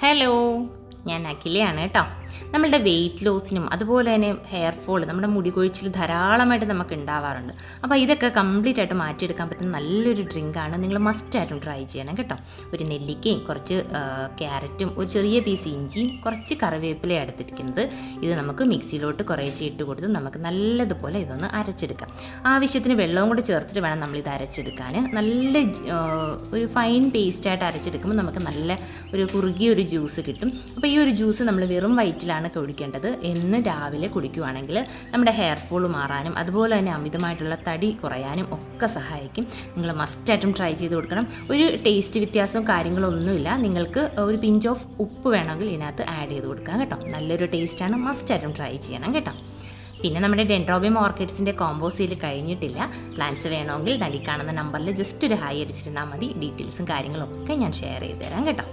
Hello, ഞാൻ അഖിലയാണ് കേട്ടോ. നമ്മളുടെ വെയിറ്റ് ലോസിനും അതുപോലെ തന്നെ ഹെയർ ഫോൾ, നമ്മുടെ മുടി കൊഴിച്ചിൽ ധാരാളമായിട്ട് നമുക്ക് ഉണ്ടാവാറുണ്ട്. അപ്പോൾ ഇതൊക്കെ കംപ്ലീറ്റ് ആയിട്ട് മാറ്റിയെടുക്കാൻ പറ്റുന്ന നല്ലൊരു ഡ്രിങ്കാണ്. നിങ്ങൾ മസ്റ്റായിട്ടും ട്രൈ ചെയ്യണം കേട്ടോ. ഒരു നെല്ലിക്കയും കുറച്ച് ക്യാരറ്റും ഒരു ചെറിയ പീസ് ഇഞ്ചിയും കുറച്ച് കറിവേപ്പിലയും എടുത്തിരിക്കുന്നത്. ഇത് നമുക്ക് മിക്സിയിലോട്ട് കുറേശ്ശെ ഇട്ട് കൊടുത്ത് നമുക്ക് നല്ലതുപോലെ ഇതൊന്ന് അരച്ചെടുക്കാം. ആവശ്യത്തിന് വെള്ളവും കൂടി ചേർത്തിട്ട് വേണം നമ്മളിത് അരച്ചെടുക്കാൻ. നല്ല ഒരു ഫൈൻ പേസ്റ്റായിട്ട് അരച്ചെടുക്കുമ്പോൾ നമുക്ക് നല്ല ഒരു കുറുകിയ ഒരു ജ്യൂസ് കിട്ടും. അപ്പോൾ ഈ ഒരു ജ്യൂസ് നമ്മൾ വെറും വയറ്റിലാണ് കുടിക്കേണ്ടത്. എന്ന് രാവിലെ കുടിക്കുവാണെങ്കിൽ നമ്മുടെ ഹെയർ ഫോൾ മാറാനും അതുപോലെ തന്നെ അമിതമായിട്ടുള്ള തടി കുറയാനും ഒക്കെ സഹായിക്കും. നിങ്ങൾ മസ്റ്റായിട്ടും ട്രൈ ചെയ്ത് കൊടുക്കണം. ഒരു ടേസ്റ്റ് വ്യത്യാസവും കാര്യങ്ങളൊന്നുമില്ല. നിങ്ങൾക്ക് ഒരു പിഞ്ച് ഓഫ് ഉപ്പ് വേണമെങ്കിൽ ഇതിനകത്ത് ആഡ് ചെയ്ത് കൊടുക്കാം കേട്ടോ. നല്ലൊരു ടേസ്റ്റാണ്. മസ്റ്റായിട്ടും ട്രൈ ചെയ്യണം കേട്ടോ. പിന്നെ നമ്മുടെ ഡെൻഡ്രോബിയം ഓർക്കിഡ്സിൻ്റെ കോംബോ സെയിൽ കഴിഞ്ഞിട്ടില്ല. പ്ലാൻസ് വേണമെങ്കിൽ നടി കാണുന്ന നമ്പറിൽ ജസ്റ്റ് ഒരു ഹായ് അടിച്ചിരുന്നാൽ മതി. ഡീറ്റെയിൽസും കാര്യങ്ങളൊക്കെ ഞാൻ ഷെയർ ചെയ്ത് തരാം കേട്ടോ.